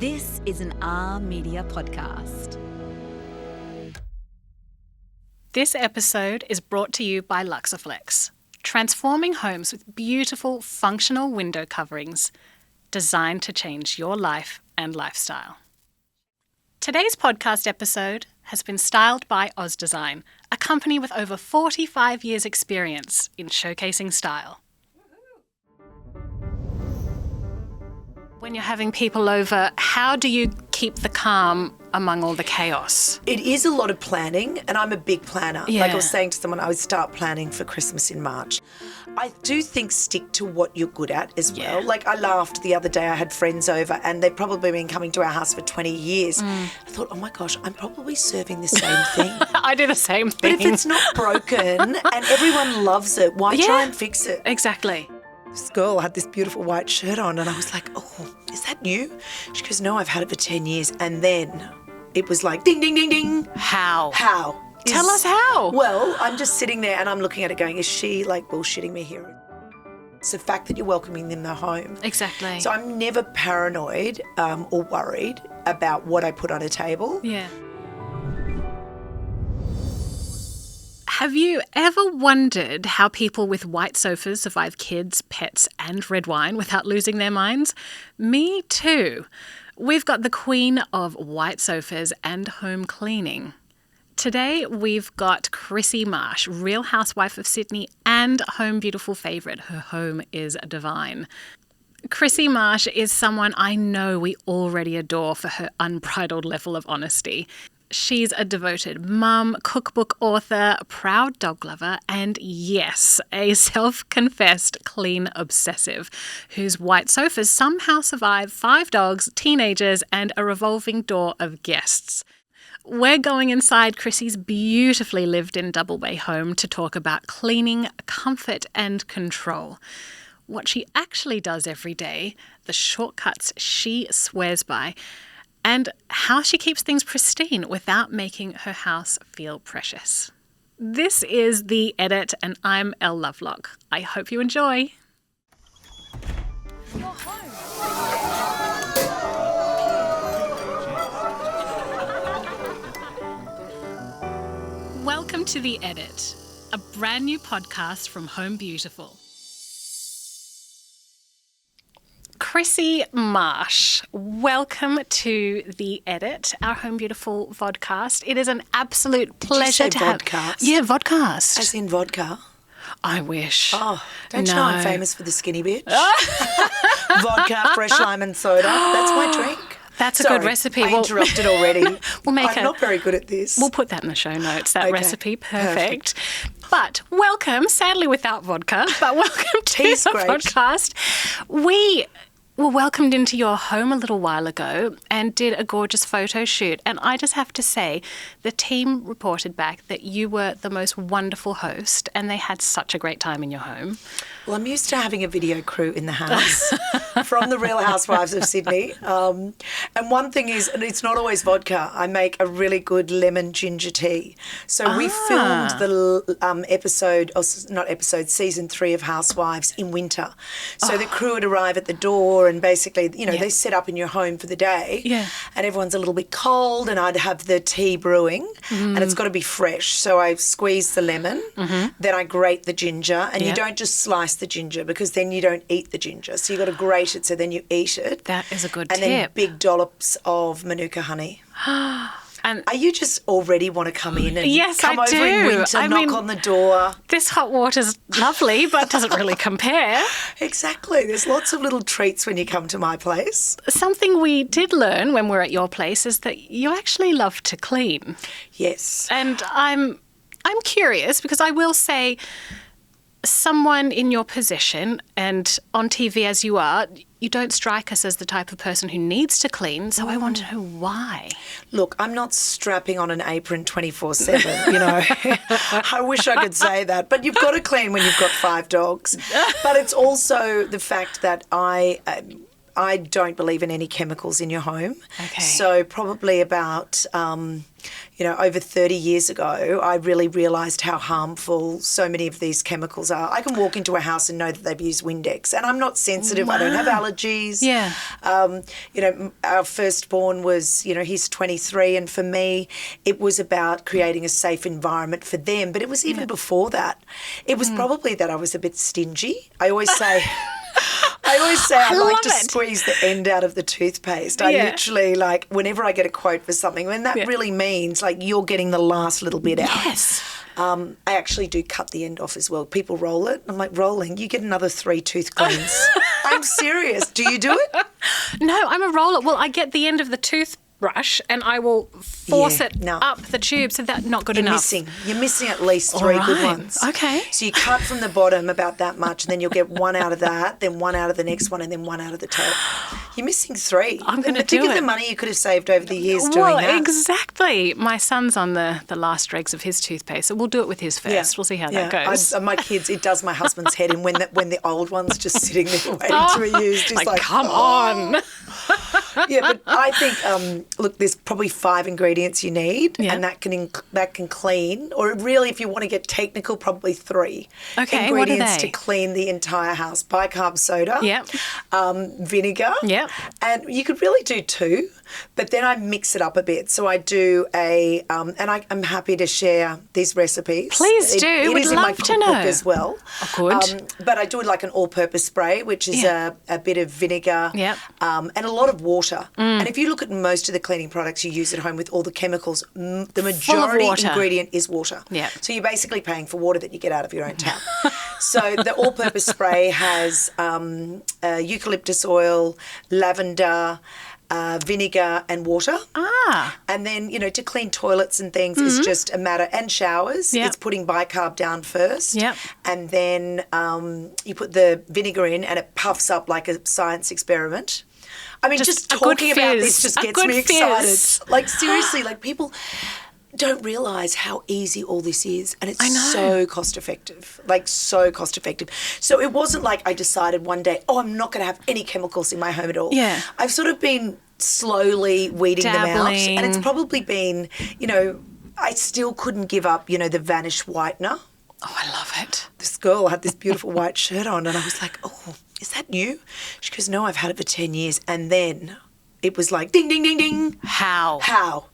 This is an R Media podcast. This episode is brought to you by Luxe, transforming homes with beautiful, functional window coverings designed to change your life and lifestyle. Today's podcast episode has been styled by Oz Design, a company with over 45 years' experience in showcasing style. When you're having people over, how do you keep the calm among all the chaos? It is a lot of planning, and I'm a big planner. Yeah. Like I was saying to someone, I would start planning for Christmas in March. I do think stick to what you're good at as well. Yeah. Like I laughed the other day, I had friends over and they've probably been coming to our house for 20 years. I thought, oh my gosh, I'm probably serving the same thing. I do the same But thing. if it's not broken and everyone loves it, why try and fix it? Exactly. This girl had this beautiful white shirt on and I was like, oh, is that you? She goes, no, I've had it for 10 years. And then it was like, ding, ding, ding, ding. How? How? Tell us how. Well, I'm just sitting there and I'm looking at it going, is she like bullshitting me here? It's the fact that you're welcoming them in their home. Exactly. So I'm never paranoid or worried about what I put on a table. Yeah. Have you ever wondered how people with white sofas survive kids, pets, and red wine without losing their minds? Me too. We've got the queen of white sofas and home cleaning. Today, we've got Krissy Marsh, Real Housewife of Sydney and home beautiful favourite. Her home is divine. Krissy Marsh is someone I know we already adore for her unbridled level of honesty. She's a devoted mum, cookbook author, proud dog lover, and yes, a self-confessed clean obsessive whose white sofas somehow survive 5 dogs, teenagers, and a revolving door of guests. We're going inside Krissy's beautifully lived-in double bay home to talk about cleaning, comfort, and control. What she actually does every day, the shortcuts she swears by, and how she keeps things pristine without making her house feel precious. This is The Edit, and I'm Elle Lovelock. I hope you enjoy. Your home. Welcome to The Edit, a brand new podcast from Home Beautiful. Krissy Marsh, welcome to The Edit, our Home Beautiful vodcast. It is an absolute pleasure to have... vodcast? Yeah, vodcast. As in vodka. I wish. Oh, don't you know I'm famous for the skinny bitch? Vodka, fresh lime and soda. That's my drink. That's a Sorry, good recipe. I interrupted already. I'm not very good at this. We'll put that in the show notes, that Okay, recipe. Perfect. But welcome, sadly without vodka, but welcome to Tea's the great. podcast. We were welcomed into your home a little while ago and did a gorgeous photo shoot. And I just have to say, the team reported back that you were the most wonderful host and they had such a great time in your home. Well, I'm used to having a video crew in the house from the Real Housewives of Sydney. And one thing is, and it's not always vodka, I make a really good lemon ginger tea. So we filmed the season 3 of Housewives in winter. So the crew would arrive at the door and basically, they set up in your home for the day. Yeah. And everyone's a little bit cold and I'd have the tea brewing and it's got to be fresh. So I squeeze the lemon, then I grate the ginger and you don't just slice the ginger because then you don't eat the ginger. So you've got to grate it so then you eat it. That is a good and tip. then big dollops of Manuka honey. And Are you just already want to come in and Yes, come I over do. in winter, I knock mean- on the door? this hot water's lovely, but doesn't really compare. Exactly. There's lots of little treats when you come to my place. Something we did learn when we're at your place is that you actually love to clean. Yes. And I'm curious because I will say someone in your position and on TV as you are, you don't strike us as the type of person who needs to clean. So I want to know why. Look, I'm not strapping on an apron 24/7, I wish I could say that. But you've got to clean when you've got 5 dogs. But it's also the fact that I I don't believe in any chemicals in your home. Okay. So probably about, over 30 years ago, I really realised how harmful so many of these chemicals are. I can walk into a house and know that they've used Windex, and I'm not sensitive. I don't have allergies. Yeah. Our firstborn was, he's 23, and for me, it was about creating a safe environment for them. But it was even before that. It was probably that I was a bit stingy. I always say I like to squeeze the end out of the toothpaste. I literally, whenever I get a quote for something, and that really means, you're getting the last little bit out. Yes. I actually do cut the end off as well. People roll it. I'm like, rolling, you get another 3 tooth cleans. I'm serious. Do you do it? No, I'm a roller. Well, I get the end of the toothbrush and I will force it up the tube, so that's not good enough. You're missing at least 3 good ones. Okay. So you cut from the bottom about that much, and then you'll get 1 out of that, then 1 out of the next one, and then 1 out of the top. You're missing 3. I'm going to do Think it. of the money you could have saved over the years doing that. Well, exactly. My son's on the last dregs of his toothpaste, so we'll do it with his first. Yeah. We'll see how that goes. My kids, it does my husband's head in when the old one's just sitting there waiting to be used. He's like, come on. Yeah, but I think, look, there's probably 5 ingredients you need, and that can clean, or really, if you want to get technical, probably 3 Okay, ingredients what are they? to clean the entire house. Bicarb soda, vinegar, and you could really do 2, but then I mix it up a bit. So I do and I'm happy to share these recipes. Please do. It We'd is in my love to cookbook know. as well. Oh, good. But I do like an all-purpose spray, which is a bit of vinegar and a lot of water. And if you look at most of the cleaning products you use at home with all the chemicals, the majority ingredient is water. Yeah. So you're basically paying for water that you get out of your own tap. So the all-purpose spray has eucalyptus oil, lavender, vinegar and water. And then, to clean toilets and things is just a matter, and showers, it's putting bicarb down first. And then you put the vinegar in and it puffs up like a science experiment. I mean, just talking about this just gets me excited. Like, seriously, people don't realise how easy all this is, and it's so cost effective, so cost effective. So it wasn't like I decided one day, I'm not going to have any chemicals in my home at all. Yeah. I've sort of been slowly weeding them out, and it's probably been, I still couldn't give up, the Vanish whitener. Oh, I love it. This girl had this beautiful white shirt on, and I was like, is that new? She goes, no, I've had it for 10 years. And then it was like, ding, ding, ding, ding. How? How?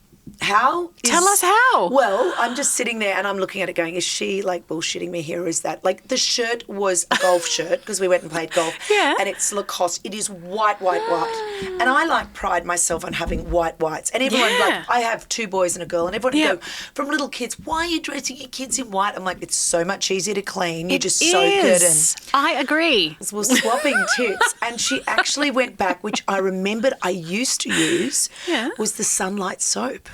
Tell us how. Well, I'm just sitting there and I'm looking at it going, is she bullshitting me here, or is that the shirt was a golf shirt because we went and played golf. Yeah. And it's Lacoste. It is white. And I pride myself on having whites. And everyone I have 2 boys and a girl, and everyone go, from little kids, why are you dressing your kids in white? I'm like, it's so much easier to clean. You just soak it, and I agree. we're swapping tips. And she actually went back, which I remembered I used to use, was the Sunlight soap.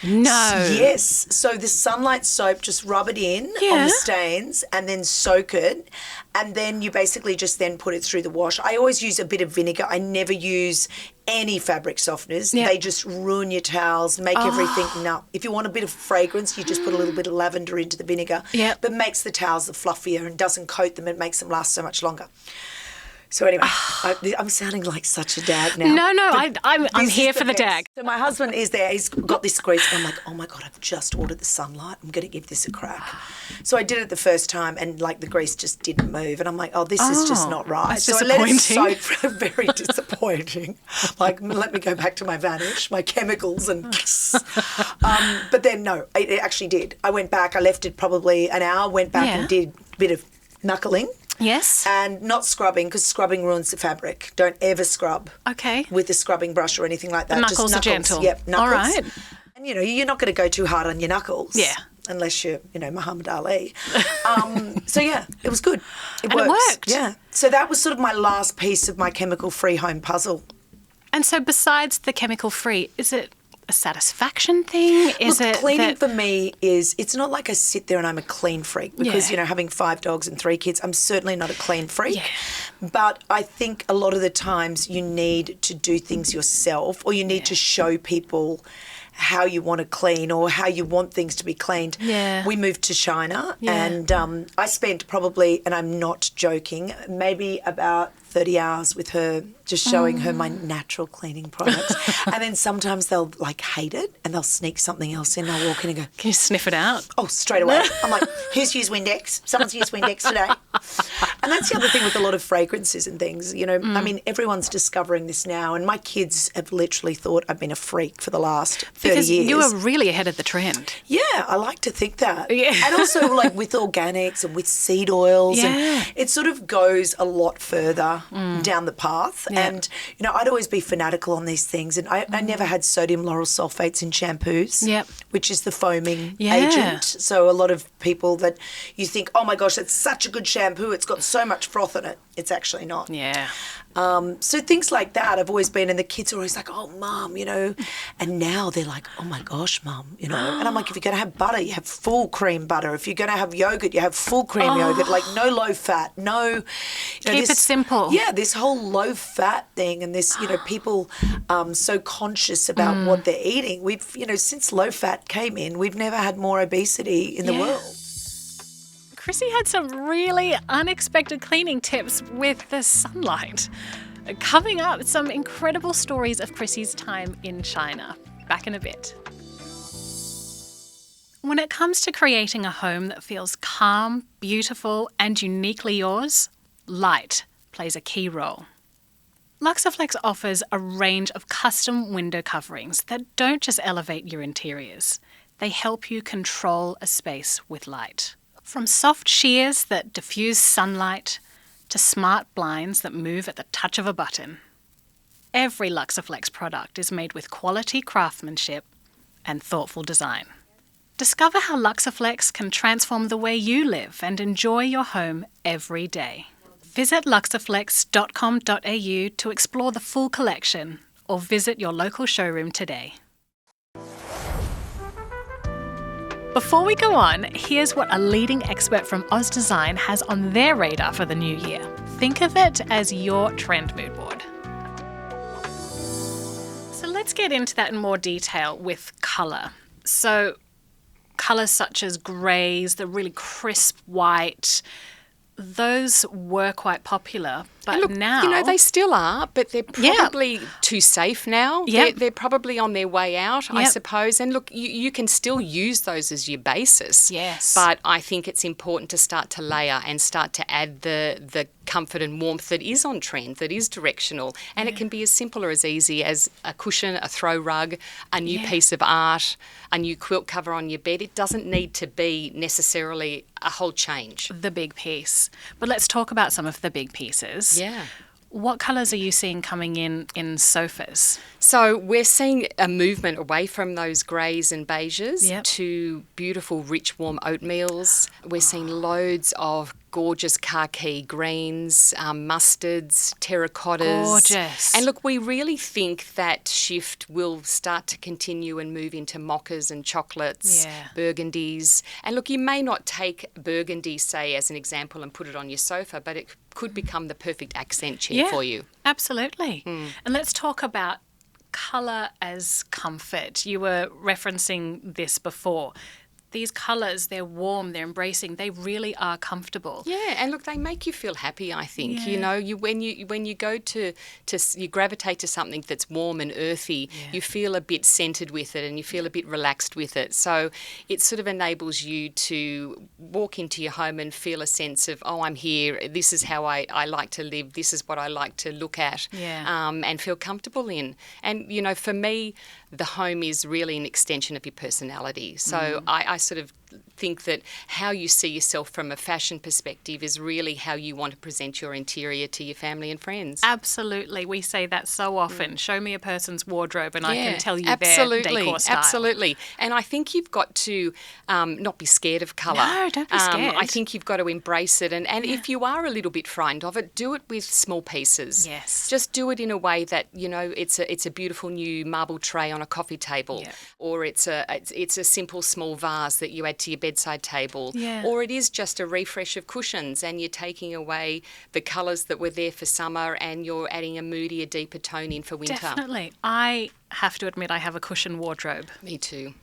No. Yes. So the Sunlight soap, just rub it in on the stains and then soak it. And then you basically just then put it through the wash. I always use a bit of vinegar. I never use any fabric softeners. Yep. They just ruin your towels, make everything nut. If you want a bit of fragrance, you just put a little bit of lavender into the vinegar. Yep. But makes the towels fluffier and doesn't coat them. It makes them last so much longer. So anyway, I'm sounding like such a dag now. No, I'm here for the dag. So my husband is there. He's got this grease. I'm like, oh my God, I've just ordered the Sunlight. I'm going to give this a crack. So I did it the first time, and the grease just didn't move. And I'm like, this is just not right. That's so I let it soak. Very disappointing. Let me go back to my Vanish, my chemicals, and but then no, it actually did. I went back. I left it probably an hour. Went back and did a bit of knuckling. Yes. And not scrubbing, because scrubbing ruins the fabric. Don't ever scrub. Okay. With a scrubbing brush or anything like that. The knuckles are gentle. Yep, knuckles. All right. And, you're not going to go too hard on your knuckles. Yeah. Unless you're, Muhammad Ali. So, yeah, it was good. It worked. Yeah. So that was sort of my last piece of my chemical-free home puzzle. And so besides the chemical-free, is it a satisfaction thing? Cleaning for me it's not like I sit there and I'm a clean freak because, having 5 dogs and 3 kids, I'm certainly not a clean freak. Yeah. But I think a lot of the times you need to do things yourself, or you need to show people how you want to clean or how you want things to be cleaned. Yeah. We moved to China and I spent probably, and I'm not joking, maybe about 30 hours with her just showing her my natural cleaning products. And then sometimes they'll like hate it and they'll sneak something else in. I'll walk in and go, Can you sniff it out? oh, straight away. I'm like, who's used Windex? Someone's used Windex today. And that's the other thing with a lot of fragrances and things, you know, I mean, everyone's discovering this now. And my kids have literally thought I've been a freak for the last 30 Because years. you were really ahead of the trend. Yeah, I like to think that. Yeah. And also like with organics and with seed oils. Yeah. And it sort of goes a lot further down the path. Yeah. And, you know, I'd always be fanatical on these things. And I never had sodium lauryl sulfates in shampoos, Yep. which is the foaming Yeah. agent. So a lot of people that you think, oh my gosh, that's such a good shampoo. It's got so much froth in it. It's actually not. Yeah. So things like that I've always been, and the kids are always like, oh, Mum, you know, and now they're like, oh my gosh, Mum, you know, and I'm like, if you're going to have butter, you have full cream butter. If you're going to have yogurt, you have full cream yogurt, like no low fat, no. You know, Keep it simple. Yeah, this whole low fat thing and this, you know, people so conscious about what they're eating. We've, you know, since low fat came in, we've never had more obesity in the world. Krissy had some really unexpected cleaning tips with the sunlight. Coming up, some incredible stories of Krissy's time in China. Back in a bit. When it comes to creating a home that feels calm, beautiful, and uniquely yours, light plays a key role. Luxeflex offers a range of custom window coverings that don't just elevate your interiors. They help you control a space with light. From soft sheers that diffuse sunlight to smart blinds that move at the touch of a button. Every Luxeflex product is made with quality craftsmanship and thoughtful design. Discover how Luxeflex can transform the way you live and enjoy your home every day. Visit luxeflex.com.au to explore the full collection or visit your local showroom today. Before we go on, here's what a leading expert from Oz Design has on their radar for the new year. Think of it as your trend mood board. So let's get into that in more detail with colour. So colours such as greys, the really crisp white, those were quite popular, but look, now... you know, they still are, but they're probably too safe now. Yep. They're probably on their way out, I Yep. suppose. And look, you can still use those as your basis. Yes. But I think it's important to start to layer and start to add the comfort and warmth that is on trend, that is directional. And it can be as simple or as easy as a cushion, a throw rug, a new piece of art, a new quilt cover on your bed. It doesn't need to be necessarily a whole change. The big piece. But let's talk about some of the big pieces. Yeah. What colours are you seeing coming in sofas? So we're seeing a movement away from those greys and beiges Yep. to beautiful, rich, warm oatmeals. We're seeing loads of gorgeous khaki greens, mustards, terracottas. Gorgeous. And look, we really think that shift will start to continue and move into mochas and chocolates, Yeah. burgundies. And look, you may not take burgundy, say, as an example and put it on your sofa, but it could become the perfect accent chair for you. Absolutely. And let's talk about colour as comfort. You were referencing this before. These colours, they're warm, they're embracing, they really are comfortable. Yeah, and look, they make you feel happy, I think. Yeah. You know, when you go to you gravitate to something that's warm and earthy, you feel a bit centred with it and you feel a bit relaxed with it. So it sort of enables you to walk into your home and feel a sense of, oh, I'm here, this is how I like to live, this is what I like to look at and feel comfortable in. And, you know, for me, the home is really an extension of your personality. So I sort of think that how you see yourself from a fashion perspective is really how you want to present your interior to your family and friends. Absolutely. We say that so often. Show me a person's wardrobe and I can tell you absolutely, their decor style. Absolutely. And I think you've got to not be scared of colour. No, don't be scared. I think you've got to embrace it. And if you are a little bit frightened of it, do it with small pieces. Yes. Just do it in a way that, you know, it's a beautiful new marble tray on a coffee table, or it's a simple small vase that you add to your bedside table, or it is just a refresh of cushions and you're taking away the colours that were there for summer and you're adding a moodier, deeper tone in for winter. Definitely. I have to admit I have a cushion wardrobe. Me too.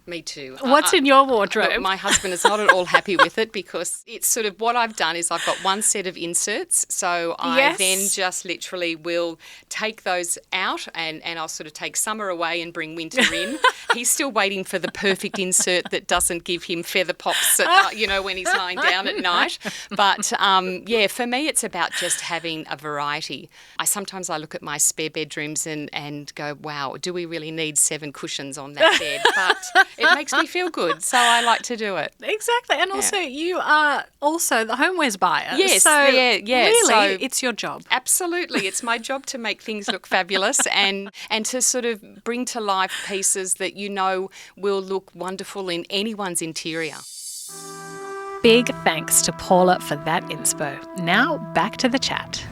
What's in your wardrobe? Look, my husband is not at all happy with it because it's sort of what I've done is I've got one set of inserts. So I then just literally will take those out and I'll sort of take summer away and bring winter in. He's still waiting for the perfect insert that doesn't give him feather pops, when he's lying down at night. But for me, it's about just having a variety. Sometimes I look at my spare bedrooms and go, wow, do we really need 7 cushions on that bed? But it makes me feel good, so I like to do it. Exactly. And also you are also the homewares buyer. Yes, so really, so it's your job. Absolutely. It's my job to make things look fabulous and to sort of bring to life pieces that will look wonderful in anyone's interior. Big thanks to Paula for that inspo. Now back to the chat.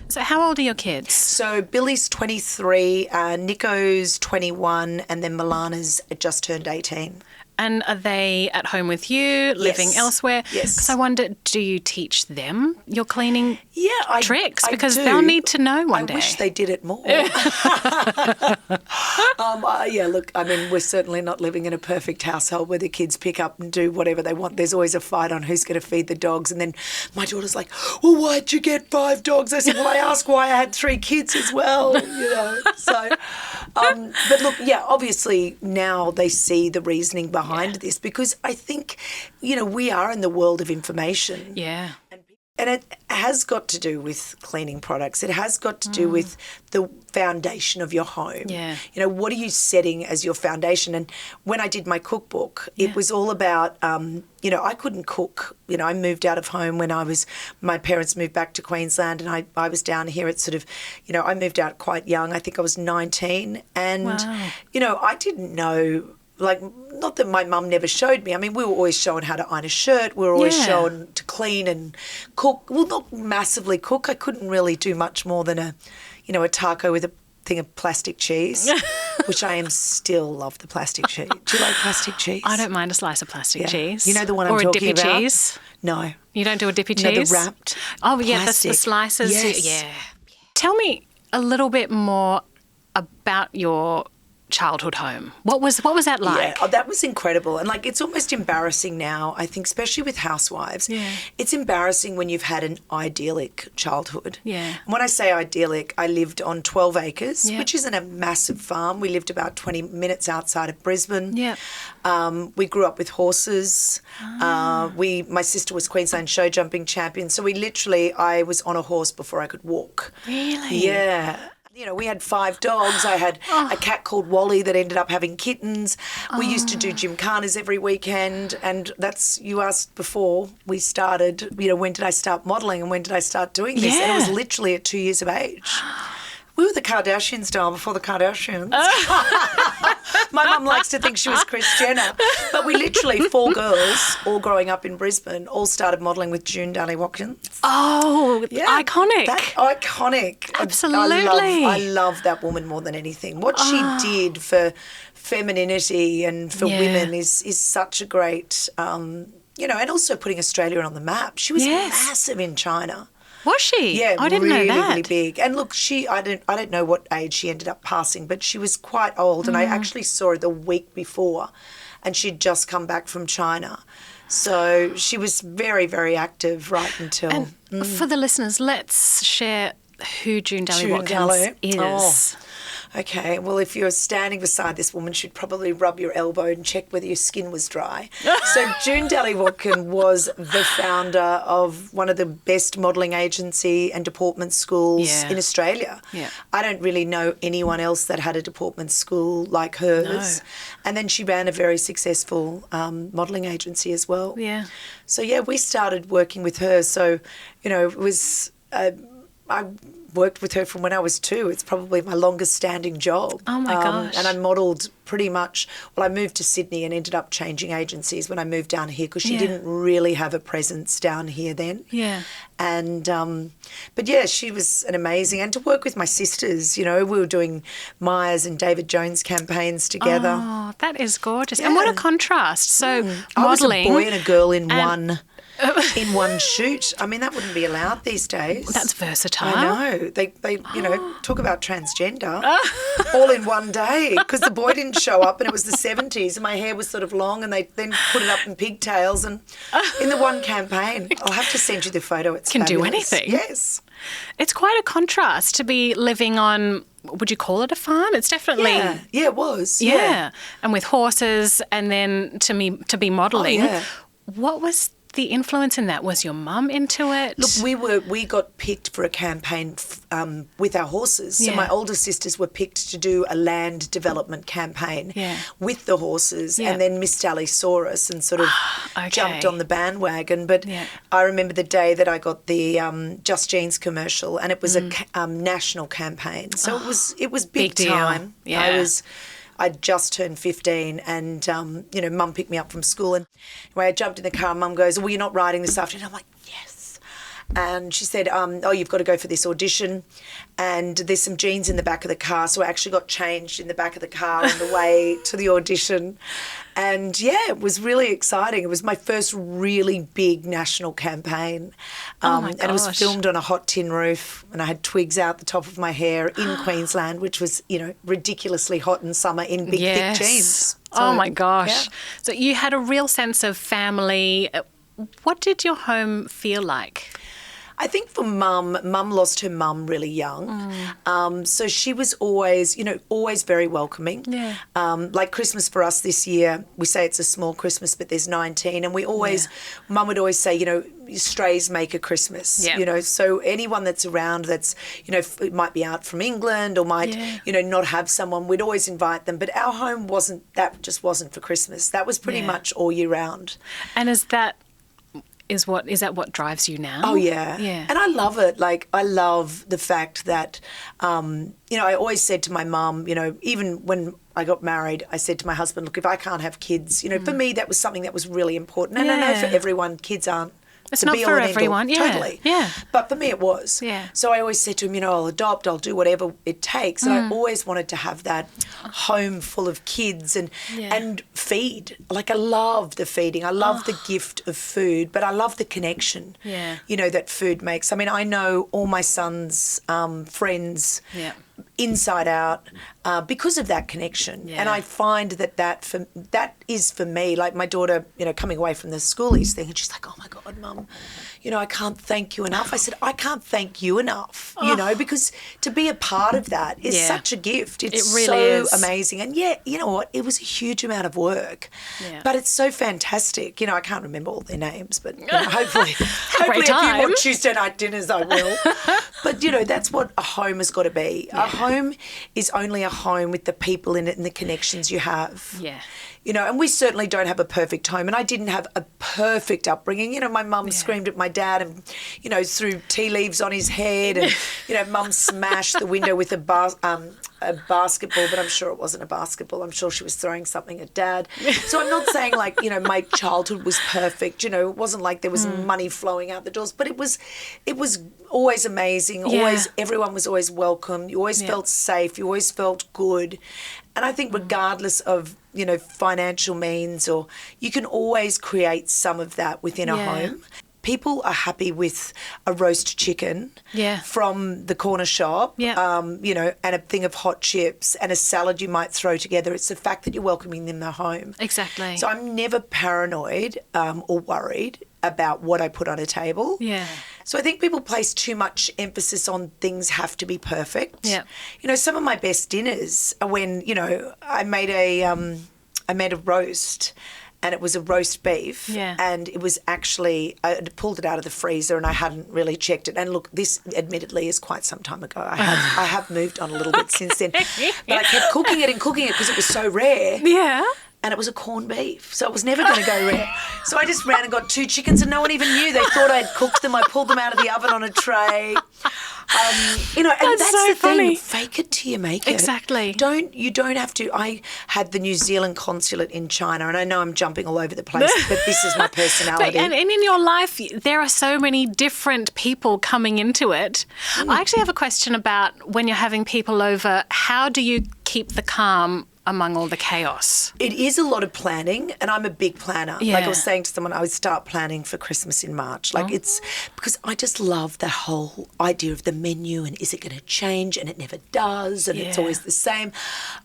So how old are your kids? So Billy's 23, Nico's 21, and then Milana's just turned 18. And are they at home with you, living elsewhere? Yes. Because I wonder, do you teach them your cleaning tricks? I Because do. they'll need to know one day. I wish they did it more. Look, I mean, we're certainly not living in a perfect household where the kids pick up and do whatever they want. There's always a fight on who's going to feed the dogs. And then my daughter's like, well, why'd you get 5 dogs? I said, well, I asked why I had 3 kids as well, So, but look, obviously now they see the reasoning behind this because I think, we are in the world of information. Yeah. And it has got to do with cleaning products. It has got to do with the foundation of your home. Yeah. What are you setting as your foundation? And when I did my cookbook, it was all about, I couldn't cook. I moved out of home when my parents moved back to Queensland and I was down here at sort of, I moved out quite young. I think I was 19. And, I didn't know. Not that my mum never showed me. I mean, we were always shown how to iron a shirt. We were always shown to clean and cook. Well, not massively cook. I couldn't really do much more than a taco with a thing of plastic cheese, which I still love the plastic cheese. Do you like plastic cheese? I don't mind a slice of plastic cheese. You know the one I'm talking about? Or a dippy cheese? No. You don't do a dippy cheese? No, the wrapped Oh, yeah, that's plastic. the slices. Yes. Yeah. Tell me a little bit more about your childhood home. What was that like? Yeah, that was incredible. And it's almost embarrassing now, I think, especially with housewives. Yeah. It's embarrassing when you've had an idyllic childhood. Yeah. And when I say idyllic, I lived on 12 acres, which isn't a massive farm. We lived about 20 minutes outside of Brisbane. Yeah. We grew up with horses. My sister was Queensland show jumping champion. So I was on a horse before I could walk. Really? Yeah. We had 5 dogs. I had a cat called Wally that ended up having kittens. We used to do gymkhanas every weekend. And you asked before we started, when did I start modelling and when did I start doing this? Yeah. And it was literally at 2 years of age. We were the Kardashian style before the Kardashians. My mum likes to think she was Kris Jenner. But we literally, 4 girls, all growing up in Brisbane, all started modelling with June Daly Watkins. Oh, iconic. Iconic. Absolutely. I love that woman more than anything. What she did for femininity and for women is such a great, and also putting Australia on the map. She was massive in China. Was she? Yeah, I didn't know that. Really big. And look, I don't know what age she ended up passing, but she was quite old. And I actually saw her the week before, and she'd just come back from China. So she was very, very active right until. And for the listeners, let's share who June Daly Watkins is. Oh. Okay, well, if you're standing beside this woman, she'd probably rub your elbow and check whether your skin was dry. So June Daly Watkins was the founder of one of the best modelling agency and deportment schools in Australia. Yeah. I don't really know anyone else that had a deportment school like hers. No. And then she ran a very successful modelling agency as well. Yeah. So, we started working with her. So, it was... I worked with her from when I was 2. It's probably my longest standing job. Oh, my gosh. And I modelled pretty much, I moved to Sydney and ended up changing agencies when I moved down here because she didn't really have a presence down here then. Yeah. And, but she was an amazing, and to work with my sisters, we were doing Myers and David Jones campaigns together. Oh, that is gorgeous. Yeah. And what a contrast. So modelling. I was a boy and a girl in one in one shoot. I mean, that wouldn't be allowed these days. That's versatile. I know. They talk about transgender all in one day because the boy didn't show up and it was the 70s and my hair was sort of long and they then put it up in pigtails and in the one campaign. I'll have to send you the photo. It's Can fabulous. do anything. Yes. It's quite a contrast to be living on, would you call it a farm? It's definitely... Yeah, it was. Yeah. And with horses and then to be modelling. Oh, yeah. What was the influence in that? Was your mum into it? Look, we got picked for a campaign with our horses. So Yeah. my older sisters were picked to do a land development campaign with the horses, and then Miss Sally saw us and sort of jumped on the bandwagon. But I remember the day that I got the Just Jeans commercial, and it was a national campaign. So it was big deal. time. Yeah. I'd just turned 15 and, Mum picked me up from school and anyway, I jumped in the car and Mum goes, well, you're not riding this afternoon. I'm like, yes. And she said, you've got to go for this audition and there's some jeans in the back of the car. So I actually got changed in the back of the car on the way to the audition. And, it was really exciting. It was my first really big national campaign. And it was filmed on a hot tin roof and I had twigs out the top of my hair in Queensland, which was, ridiculously hot in summer in big, thick jeans. Oh, my gosh. Yeah. So you had a real sense of family. What did your home feel like? I think for Mum lost her mum really young. So she was always very welcoming. Yeah. Like Christmas for us this year, we say it's a small Christmas, but there's 19. And we always, Mum would always say, strays make a Christmas. Yeah. So anyone that's around that's, it might be out from England or might, not have someone, we'd always invite them. But our home just wasn't for Christmas. That was pretty much all year round. And is that what drives you now? Oh, yeah. Yeah. And I love it. Like, I love the fact that, I always said to my mum, even when I got married, I said to my husband, look, if I can't have kids, for me, that was something that was really important. And I know for everyone, kids aren't. It's not for everyone. Yeah. Totally. Yeah. But for me, it was. Yeah. So I always said to him, I'll adopt, I'll do whatever it takes. And I always wanted to have that home full of kids and feed. Like, I love the feeding. I love the gift of food, but I love the connection, that food makes. I mean, I know all my son's friends inside out because of that connection. And I find that is for me, like my daughter, coming away from the schoolies thing, and she's like, oh my God, Mum, I can't thank you enough. I said, I can't thank you enough, because to be a part of that is such a gift. It's really is amazing. And you know what? It was a huge amount of work, but it's so fantastic. I can't remember all their names, but hopefully a few more Tuesday night dinners I will. But, that's what a home has got to be. A home is only a home with the people in it and the connections you have. Yeah. And we certainly don't have a perfect home. And I didn't have a perfect upbringing. My mum screamed at my dad and, threw tea leaves on his head. And, Mum smashed the window with a basketball, but I'm sure it wasn't a basketball. I'm sure she was throwing something at Dad. So I'm not saying like, my childhood was perfect. It wasn't like there was money flowing out the doors, but it was always amazing. Always, everyone was always welcome. You always felt safe. You always felt good. And I think regardless of, financial means, or you can always create some of that within a home. People are happy with a roast chicken from the corner shop, and a thing of hot chips and a salad you might throw together. It's the fact that you're welcoming them in the home. Exactly. So I'm never paranoid or worried about what I put on a table. Yeah. So I think people place too much emphasis on things have to be perfect. Yeah. Some of my best dinners are when, I made a roast. And it was a roast beef, and it was actually, I pulled it out of the freezer and I hadn't really checked it. And look, this admittedly is quite some time ago. I have moved on a little bit since then. But I kept cooking it because it was so rare. Yeah. And it was a corned beef, so it was never going to go rare. So I just ran and got 2 chickens and no one even knew. They thought I'd cooked them. I pulled them out of the oven on a tray. And that's so the funny thing. Fake it till you make it. Exactly. You don't have to. I had the New Zealand consulate in China, and I know I'm jumping all over the place, but this is my personality. And in your life, there are so many different people coming into it. I actually have a question about when you're having people over, how do you keep the calm among all the chaos. It is a lot of planning, and I'm a big planner. Yeah. Like I was saying to someone, I would start planning for Christmas in March. Like it's because I just love the whole idea of the menu and is it going to change, and it never does, and it's always the same.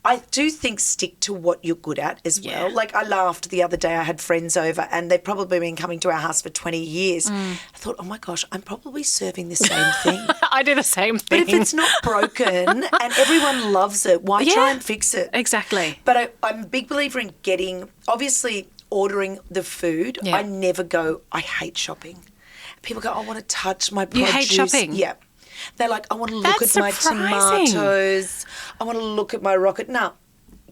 I do think stick to what you're good at as well. Like I laughed the other day, I had friends over and they've probably been coming to our house for 20 years. I thought, oh my gosh, I'm probably serving the same thing. I do the same But thing. if it's not broken and everyone loves it, why try and fix it? Exactly. But I'm a big believer in obviously ordering the food. Yeah. I never go, I hate shopping. People go, I want to touch my produce. You hate shopping? Yeah. They're like, I want to look That's at my surprising. tomatoes. I want to look at my rocket. No.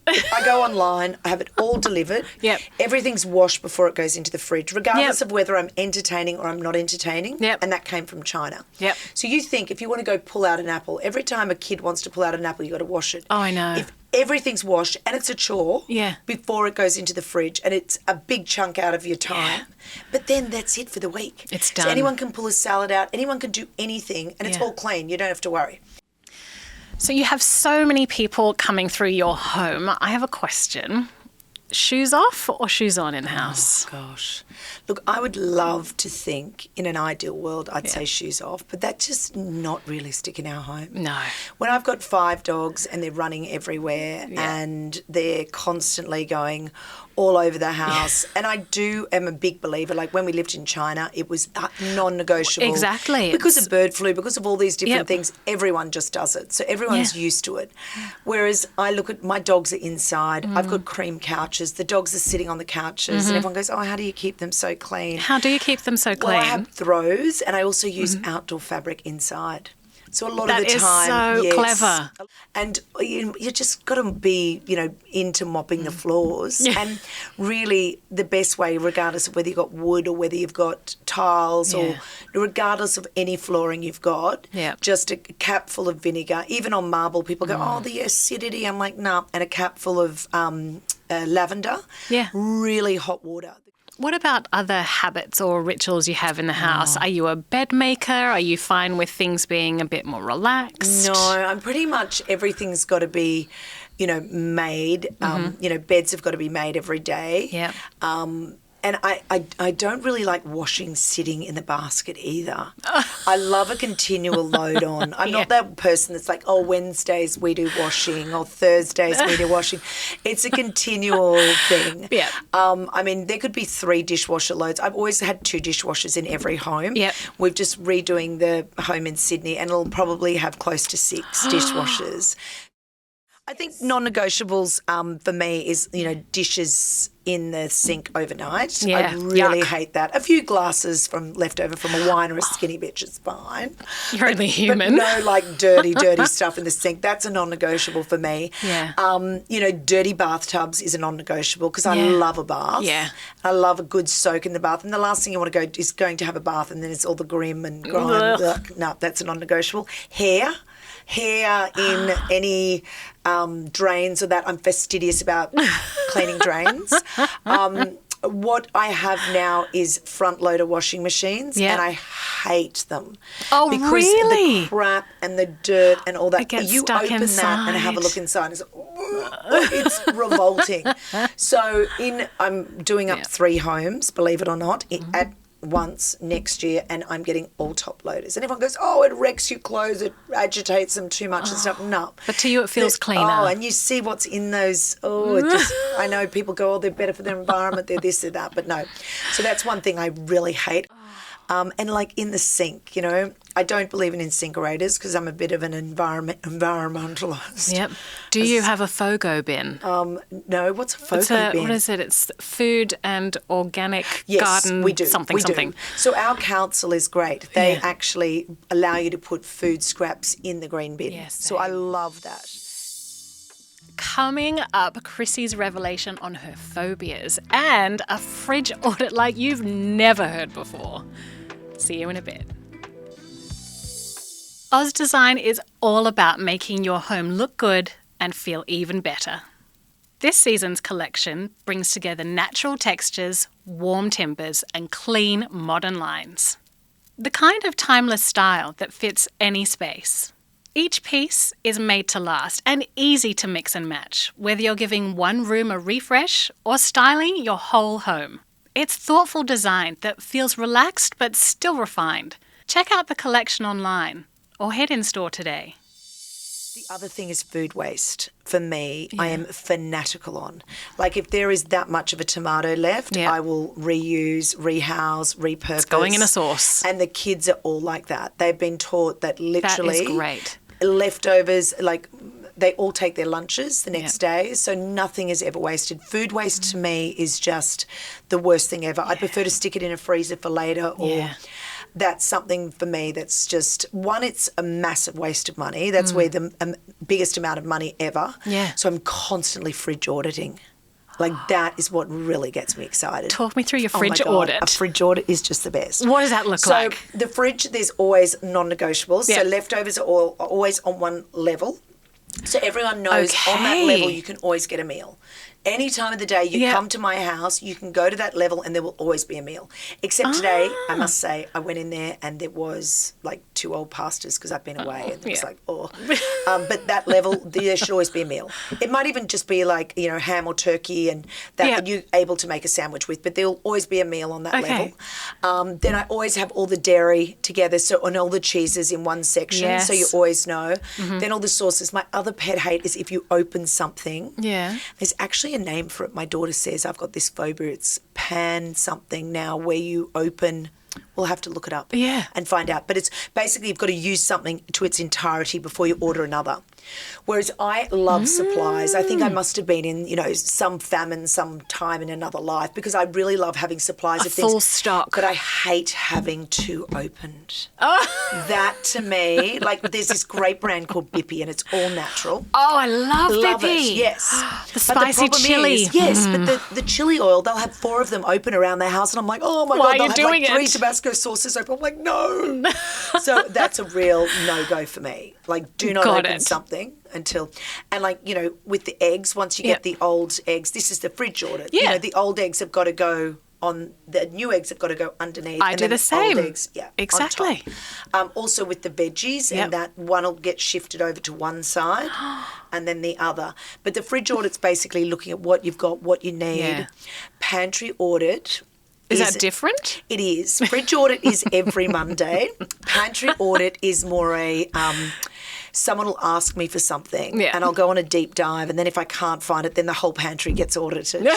I go online, I have it all delivered. Yep. Everything's washed before it goes into the fridge, regardless of whether I'm entertaining or I'm not entertaining. Yep. And that came from China. Yep. So you think if you want to go pull out an apple, every time a kid wants to pull out an apple, you've got to wash it. Oh, I know. If everything's washed and it's a chore before it goes into the fridge and it's a big chunk out of your time, but then that's it for the week. It's done. So anyone can pull a salad out, anyone can do anything, and it's all clean. You don't have to worry. So you have so many people coming through your home. I have a question. Shoes off or shoes on in-house? Oh, gosh. Look, I would love to think in an ideal world I'd say shoes off, but that's just not realistic in our home. No. When I've got 5 dogs and they're running everywhere and they're constantly going all over the house, and I am a big believer, like when we lived in China, it was non-negotiable. Exactly. Because of bird flu, because of all these different things, everyone just does it. So everyone's used to it. Whereas I look at my dogs are inside. I've got cream couches. The dogs are sitting on the couches and everyone goes, oh, how do you keep them so clean? How do you keep them so clean? Well, I have throws and I also use outdoor fabric inside. So a lot of the time, that is so clever. And you just got to be, into mopping the floors. And really the best way, regardless of whether you've got wood or whether you've got tiles or regardless of any flooring you've got, just a cap full of vinegar. Even on marble, people go, oh, the acidity. I'm like, nah. And a cap full of lavender. Yeah. Really hot water. What about other habits or rituals you have in the house? Are you a bed maker? Are you fine with things being a bit more relaxed? No, I'm pretty much everything's got to be, made. Beds have got to be made every day. Yeah. And I don't really like washing sitting in the basket either. I love a continual load on. I'm not that person that's like, oh, Wednesdays we do washing or Thursdays we do washing. It's a continual thing. Yeah. There could be 3 dishwasher loads. I've always had 2 dishwashers in every home. Yep. We're just redoing the home in Sydney and it'll probably have close to 6 dishwashers. I think non-negotiables for me is, dishes in the sink overnight. Yeah. I really hate that. A few glasses left over from a wine or a skinny bitch is fine. You're only human. But no, dirty stuff in the sink. That's a non-negotiable for me. Yeah. Dirty bathtubs is a non-negotiable because I love a bath. Yeah. I love a good soak in the bath. And the last thing you want to go is going to have a bath and then it's all the grim and grime. Ugh. No, that's a non-negotiable. Hair in any drains or that. I'm fastidious about cleaning drains. What I have now is front loader washing machines and I hate them. Oh, because really? The crap and the dirt and all that. It gets you stuck open inside. that and have a look inside. It's revolting. So I'm doing up 3 homes, believe it or not, at once next year, and I'm getting all top loaders. And everyone goes, oh, it wrecks your clothes, it agitates them too much and stuff. No. But to you it feels cleaner. Oh, and you see what's in those. I know people go, oh, they're better for their environment, they're this, they're that, but no. So that's one thing I really hate. And in the sink, I don't believe in incinerators because I'm a bit of an environmentalist. Yep. Do you have a FOGO bin? No, what's a FOGO bin? What is it? It's food and organic Yes, garden we do. something. So our council is great. They actually allow you to put food scraps in the green bin. Yes, so I love that. Coming up, Krissy's revelation on her phobias and a fridge audit like you've never heard before. See you in a bit. Oz Design is all about making your home look good and feel even better. This season's collection brings together natural textures, warm timbers, and clean modern lines. The kind of timeless style that fits any space. Each piece is made to last and easy to mix and match, whether you're giving one room a refresh or styling your whole home. It's thoughtful design that feels relaxed but still refined. Check out the collection online or head in store today. The other thing is food waste. For me, I am fanatical on. Like if there is that much of a tomato left, I will reuse, rehouse, repurpose. It's going in a sauce. And the kids are all like that. They've been taught that literally that is great. Leftovers, like they all take their lunches the next day, so nothing is ever wasted. Food waste to me is just the worst thing ever. I'd prefer to stick it in a freezer for later or... That's something for me that's just, one, it's a massive waste of money. That's where the biggest amount of money ever. Yeah. So I'm constantly fridge auditing. Like that is what really gets me excited. Talk me through your fridge my God, audit. A fridge audit is just the best. What does that look like? So the fridge, there's always non-negotiables. Yeah. So leftovers are always on one level. So everyone knows on that level you can always get a meal. Any time of the day you come to my house, you can go to that level and there will always be a meal. Except today, I must say, I went in there and there was like 2 old pastas because I've been away and it was like, but that level, there should always be a meal. It might even just be like, you know, ham or turkey and that you're able to make a sandwich with, but there'll always be a meal on that level. Then I always have all the dairy together, so and all the cheeses in one section, so you always know. Then all the sauces. My other pet hate is if you open something. There's actually a name for it. My daughter says I've got this phobia. It's pan something now where you open... We'll have to look it up and find out. But it's basically you've got to use something to its entirety before you order another. Whereas I love supplies. I think I must have been in, you know, some famine, some time in another life because I really love having supplies of things. Full stock. But I hate having two opened. That to me, like there's this great brand called Bippy and it's all natural. Oh, I love Bippy. it, yes. The spicy chili. But the chili oil, they'll have 4 of them open around their house and I'm like, oh my God, they'll have like 3 Tabasco sauces open. I'm like, no. So that's a real no-go for me. Like, do not open something until, and like, you know, with the eggs, once you get the old eggs, this is the fridge audit. You know, the old eggs have got to go on, the new eggs have got to go underneath. I do the same. Old eggs, exactly. On top. Also with the veggies, and that one will get shifted over to one side and then the other. But the fridge audit's basically looking at what you've got, what you need. Yeah. Pantry audit. Is that different? It is. Fridge audit is every Monday. Pantry audit is more a... someone will ask me for something and I'll go on a deep dive and then if I can't find it, then the whole pantry gets audited.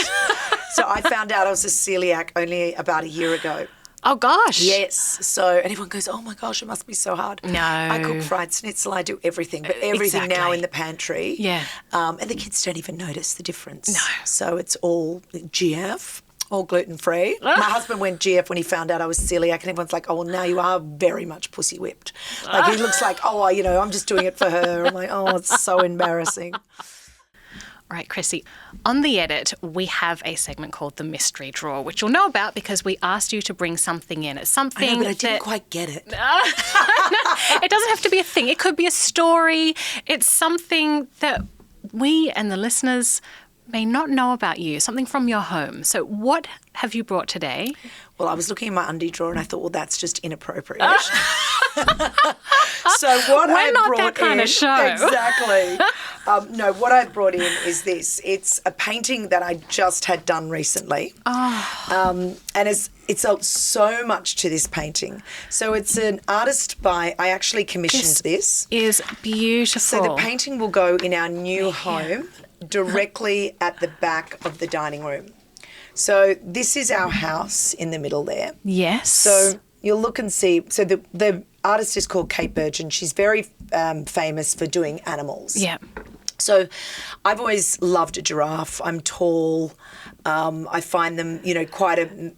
So I found out I was a celiac only about a year ago. Oh, gosh. Yes. So, and everyone goes, oh, my gosh, it must be so hard. No. I cook fried schnitzel. I do everything, but everything now in the pantry. Yeah. And the kids don't even notice the difference. No. So it's all GF. All gluten-free. My husband went GF when he found out I was celiac and everyone's like, oh, well, now you are very much pussy whipped. Like he looks like, oh, you know, I'm just doing it for her. I'm like, oh, it's so embarrassing. All right, Krissy, on the edit, we have a segment called The Mystery Drawer, which you'll know about because we asked you to bring something in. It's something I know, but I didn't quite get it. It doesn't have to be a thing. It could be a story. It's something that we and the listeners may not know about you, something from your home. So what have you brought today? Well, I was looking in my undie drawer and I thought, well, that's just inappropriate. So what We're I not brought that kind in, of show. Exactly. No, what I brought in is this. It's a painting that I just had done recently. And it's so much to this painting. So it's an artist I actually commissioned this. Is beautiful. So the painting will go in our new home directly at the back of the dining room. So this is our house in the middle there. Yes. So you'll look and see. So the artist is called Kate Burgeon. She's very famous for doing animals. Yeah. So I've always loved a giraffe. I'm tall. I find them, you know, quite a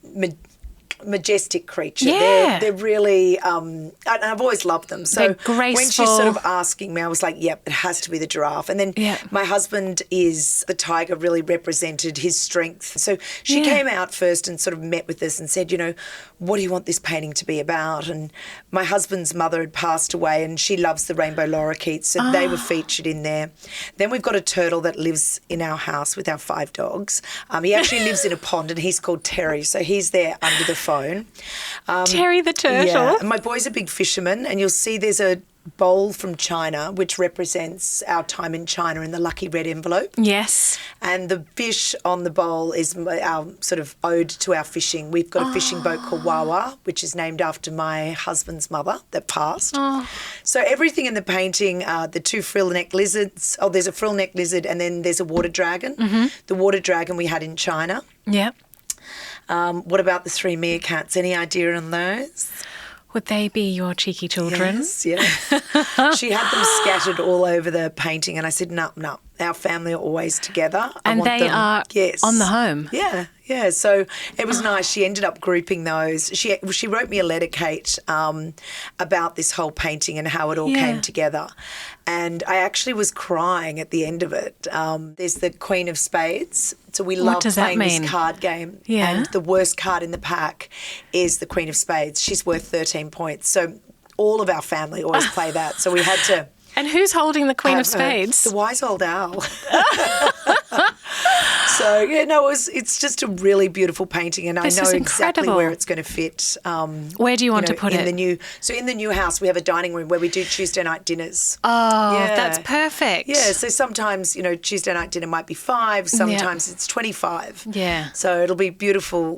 majestic creature. Yeah. They're really, and I've always loved them. So they're graceful. When she's sort of asking me, I was like, yep, it has to be the giraffe. And then my husband is the tiger, really represented his strength. So she came out first and sort of met with us and said, you know, what do you want this painting to be about? And my husband's mother had passed away and she loves the rainbow lorikeets, so they were featured in there. Then we've got a turtle that lives in our house with our 5 dogs. He actually lives in a pond and he's called Terry, so he's there under the phone. Terry the turtle. Yeah, and my boy's a big fisherman and you'll see there's a bowl from China, which represents our time in China in the lucky red envelope. Yes. And the fish on the bowl is our sort of ode to our fishing. We've got a fishing boat called Wawa, which is named after my husband's mother that passed. So everything in the painting, the 2 frill neck lizards. Oh, there's a frill neck lizard and then there's a water dragon. The water dragon we had in China. Yeah. What about the 3 meerkats? Any idea on those? Would they be your cheeky children? Yes, yeah. She had them scattered all over the painting and I said, no, our family are always together. And they are on the home? Yeah. So it was nice. She ended up grouping those. She wrote me a letter, Kate, about this whole painting and how it all came together. And I actually was crying at the end of it. There's the Queen of Spades. So we love playing this card game. Yeah. And the worst card in the pack is the Queen of Spades. She's worth 13 points. So all of our family always play that. So we had to... And who's holding the Queen of Spades? The wise old owl. So, it's just a really beautiful painting and This I know is exactly incredible. where it's going to fit. Where do you want to put it? In the new house, we have a dining room where we do Tuesday night dinners. Oh, that's perfect. Yeah, so sometimes, Tuesday night dinner might be 5, sometimes it's 25. Yeah. So it'll be beautiful,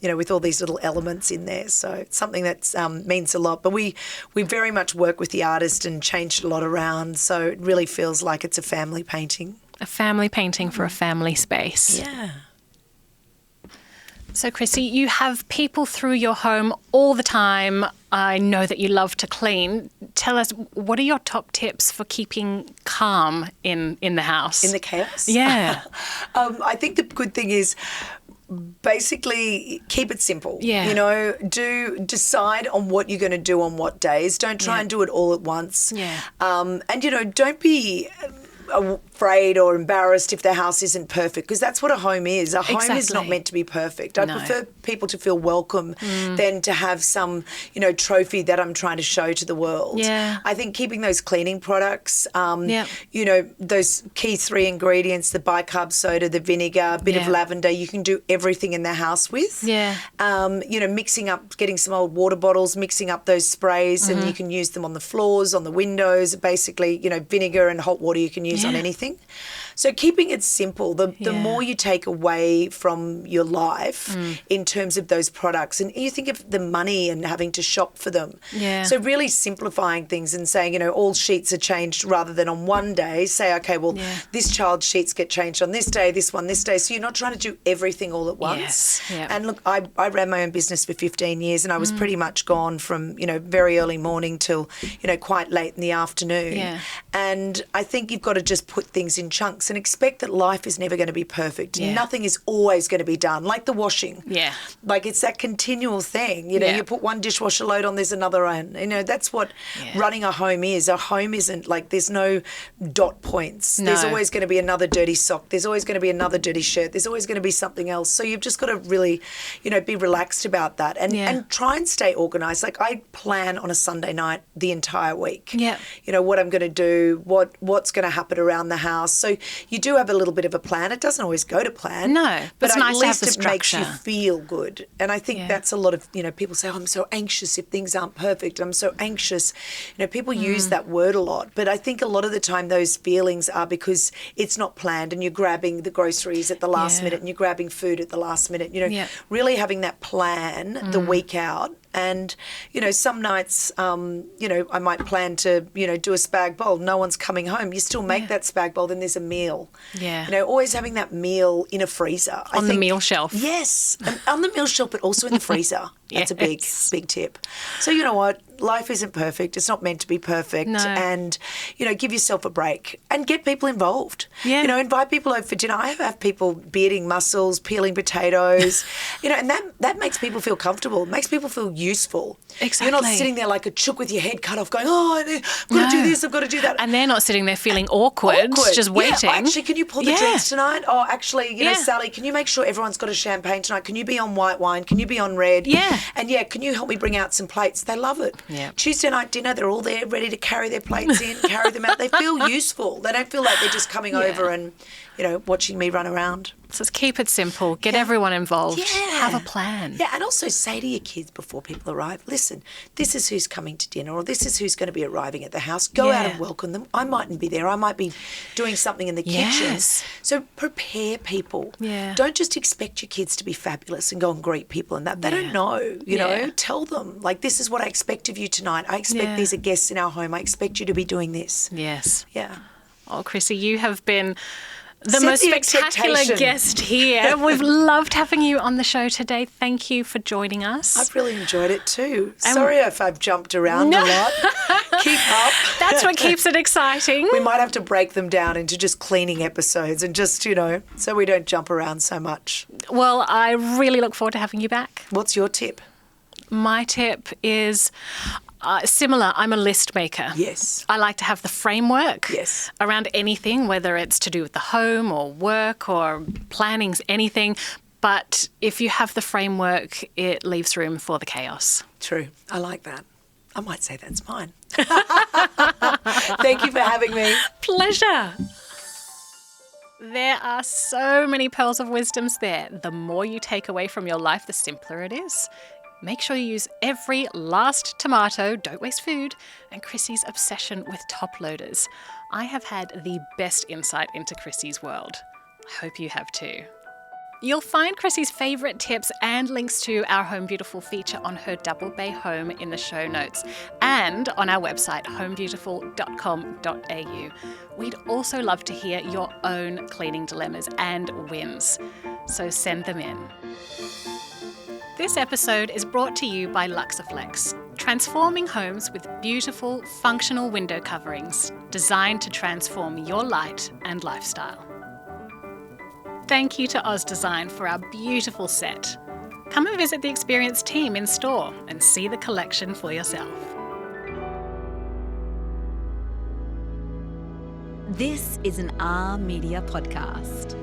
with all these little elements in there. So it's something that means a lot. But we very much work with the artist and changed a lot around. So it really feels like it's a family painting. A family painting for a family space. Yeah. So, Krissy, you have people through your home all the time. I know that you love to clean. Tell us, what are your top tips for keeping calm in the house? In the chaos? Yeah. I think the good thing is basically keep it simple. Yeah. Decide on what you're going to do on what days. Don't try and do it all at once. Yeah. And, don't be afraid or embarrassed if their house isn't perfect, because that's what a home is. A home is not meant to be perfect. I prefer people to feel welcome than to have some, trophy that I'm trying to show to the world. Yeah. I think keeping those cleaning products, those key 3 ingredients, the bicarb soda, the vinegar, a bit of lavender, you can do everything in the house with. Yeah. Mixing up, getting some old water bottles, mixing up those sprays, and you can use them on the floors, on the windows. Basically, vinegar and hot water you can use on anything. So keeping it simple, the more you take away from your life in terms of those products, and you think of the money and having to shop for them. Yeah. So really simplifying things and saying, all sheets are changed rather than on one day. Say, okay, well, this child's sheets get changed on this day, this one this day. So you're not trying to do everything all at once. Yes. Yeah. And look, I ran my own business for 15 years and I was pretty much gone from, very early morning till, quite late in the afternoon. Yeah. And I think you've got to just put things in chunks and expect that life is never going to be perfect. Yeah. Nothing is always going to be done, like the washing. Yeah. Like it's that continual thing. You put one dishwasher load on, there's another one. That's what running a home is. A home isn't like there's no dot points. No. There's always going to be another dirty sock. There's always going to be another dirty shirt. There's always going to be something else. So you've just got to really, be relaxed about that and try and stay organised. Like I plan on a Sunday night the entire week. Yeah. What I'm going to do, what's going to happen around the house. So you do have a little bit of a plan. It doesn't always go to plan. No, but it's at nice to have least the it makes you structure. feel good. And I think that's a lot of, people say, I'm so anxious if things aren't perfect. I'm so anxious. People use that word a lot. But I think a lot of the time those feelings are because it's not planned and you're grabbing the groceries at the last minute and you're grabbing food at the last minute. Really having that plan the week out. And, some nights, I might plan to, do a spag bowl. No one's coming home. You still make that spag bowl, then there's a meal. Yeah. Always having that meal in a freezer. On the meal shelf. Yes. On the meal shelf, but also in the freezer. That's a big tip. So you know what? Life isn't perfect. It's not meant to be perfect. No. And, give yourself a break and get people involved. Yeah. Invite people over for dinner. I have people bearding mussels, peeling potatoes, and that makes people feel comfortable. It makes people feel useful. Exactly. You're not sitting there like a chook with your head cut off going, I've got to do this, I've got to do that. And they're not sitting there feeling awkward. Just waiting. Yeah, actually, can you pull the drinks tonight? Oh, actually, Sally, can you make sure everyone's got a champagne tonight? Can you be on white wine? Can you be on red? Yeah. And can you help me bring out some plates? They love it. Yeah. Tuesday night dinner, they're all there ready to carry their plates in, carry them out. They feel useful. They don't feel like they're just coming over and, watching me run around. So let's keep it simple. Get everyone involved. Yeah. Have a plan. Yeah, and also say to your kids before people arrive, listen, this is who's coming to dinner, or this is who's going to be arriving at the house. Go out and welcome them. I mightn't be there. I might be doing something in the kitchen. So prepare people. Yeah. Don't just expect your kids to be fabulous and go and greet people and that. They don't know, you know. Tell them, like, this is what I expect of you tonight. I expect these are guests in our home. I expect you to be doing this. Yes. Yeah. Oh, Krissy, you have been the Set most the spectacular expectation. guest here. We've loved having you on the show today. Thank you for joining us. I've really enjoyed it too. Sorry if I've jumped around a lot. Keep up. That's what keeps it exciting. We might have to break them down into just cleaning episodes and just, so we don't jump around so much. Well, I really look forward to having you back. What's your tip? My tip is similar. I'm a list maker. Yes. I like to have the framework around anything, whether it's to do with the home or work or plannings, anything. But if you have the framework, it leaves room for the chaos. True. I like that. I might say that's mine. Thank you for having me. Pleasure. There are so many pearls of wisdoms there. The more you take away from your life, the simpler it is. Make sure you use every last tomato, don't waste food, and Krissy's obsession with top loaders. I have had the best insight into Krissy's world. I hope you have too. You'll find Krissy's favourite tips and links to our Home Beautiful feature on her Double Bay home in the show notes and on our website homebeautiful.com.au. We'd also love to hear your own cleaning dilemmas and wins, so send them in. This episode is brought to you by Luxeflex, transforming homes with beautiful, functional window coverings designed to transform your light and lifestyle. Thank you to Oz Design for our beautiful set. Come and visit the experienced team in store and see the collection for yourself. This is an R Media podcast.